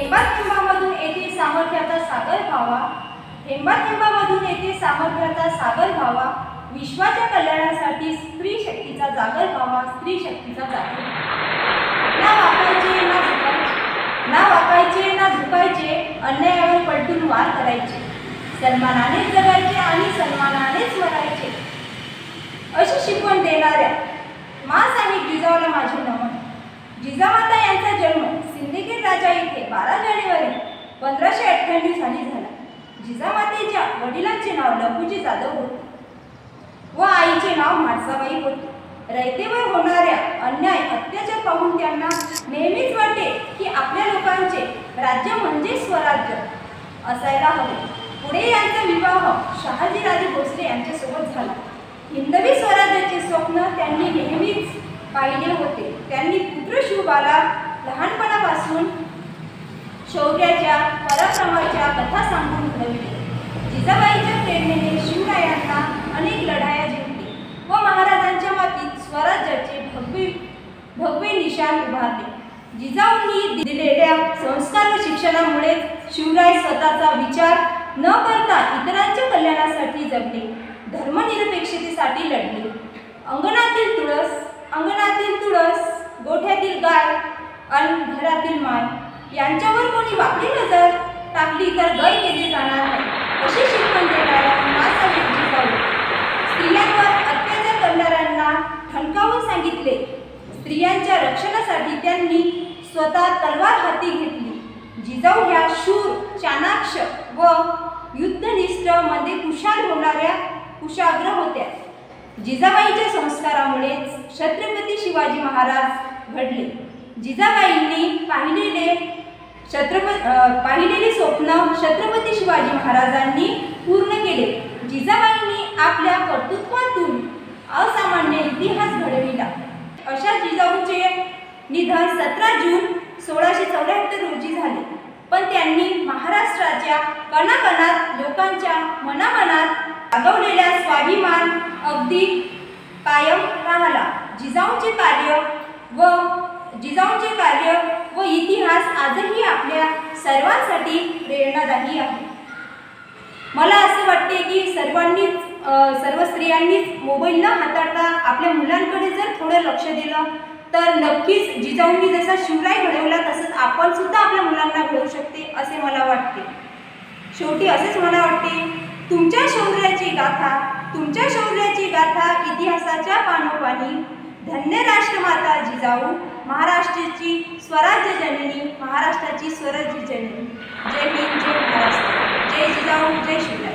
थेंबा थेंबामधून येथे सामर्थ्याचा सागर व्हावा, थेंबा थेंबामधून येथे सामर्थ्याचा सागर व्हावा, विश्वाच्या कल्याणासाठी स्त्री शक्तीचा जागर व्हावा, स्त्री शक्तीचा जागर ना वाकायचे ना झुकायचे, ना वाकायचे ना झुकायचे, अन्यायावर पलटून वार करायचे, सन्मानानेच जगायचे आणि सन्मानानेच मरायचे, अशी शिकवण देणाऱ्या माँसाहेब जिजाऊला माझे नमन। जिजामाता यांचा जन्म सिंदखेड राजा येथे 12 जानेवारी 1598 साली झाला। जिजामातेच्या वडिलांचे नाव लखुजी जाधव होते व आईचे नाव म्हाळसाबाई होते। रयतेवर होणाऱ्या अन्याय अत्याचार पाहून त्यांना नेहमीच वाटे की आपल्या लोकांचे राज्य म्हणजे स्वराज्य असायला हवे। पुढे यांचा विवाह शहाजीराजे भोसले यांच्यासोबत झाला। हिंदवी स्वराज्याचे स्वप्न त्यांनी नेहमीच पाहिले होते। त्यांनी पुत्र शिवबाला लहानपणापासून शौर्याच्या पराक्रमाच्या कथा सांगून घडविले। जिजाबाईच्या प्रेरणेने शिवरायांना अनेक लढाया जिंकले व महाराजांच्या मातीत स्वराज्याचे भगवे निशाण उभारले। जिजाऊंनी दिलेल्या संस्कार व शिक्षणामुळे शिवराय स्वतःचा विचार न करता इतरांच्या कल्याणासाठी जगले, धर्मनिरपेक्षतेसाठी लढले। अंगणातील तुळस, गोठ्यातील गाय आणि घरातील माय यांच्यावर कोणी वाकडी नजर टाकली तर गय केली जाणार नाही, अशी शिकवण देणाऱ्या माँसाहेब जिजाऊ स्त्रियांवर अत्याचार करणाऱ्यांना ठणकावून सांगितले। स्त्रियांच्या रक्षणासाठी त्यांनी स्वतः तलवार हाती घेतली। जिजाऊ ह्या शूर, चाणाक्ष व युद्धनिष्ठ मध्ये कुशाल होणाऱ्या कुशाग्र होत्या। जिजाबाईच्या संस्कारामुळेच छत्रपती शिवाजी महाराज घडले। जिजाबाईंनी पाहिलेले स्वप्न छत्रपती शिवाजी महाराजांनी पूर्ण केले। जिजाबाईंनी आपल्या कर्तृत्वातून असामान्य इतिहास घडविला। अशा जिजाऊंचे निधन 17 जून 1674 रोजी झाले, पण त्यांनी महाराष्ट्राच्या कणाकणात लोकांच्या मनामनात जागवलेला स्वाभिमान अगदी कायम राहिला। जिजाऊंचे कार्य व इतिहास आजही आपल्या सर्वांसाठी प्रेरणादायी आहे। मला असं वाटते की सर्व स्त्रियांनीच मोबाईल न हाताळता आपल्या मुलांकडे जर थोडं लक्ष दिलं तर नक्कीच जिजाऊंनी जसा शिवराय घडवला तसंच आपण सुद्धा आपल्या मुलांना घडवू शकते असे मला वाटते। शेवटी असेच मला वाटते, तुमच्या शौर्याची गाथा इतिहासाच्या पानोपानी। धन्य राष्ट्रमाता जिजाऊ, महाराष्ट्राची स्वराज्य जननी, महाराष्ट्राची स्वराज्य जननी। जय हिंद, जय महाराष्ट्र, जय जिजाऊ, जय शिवराय।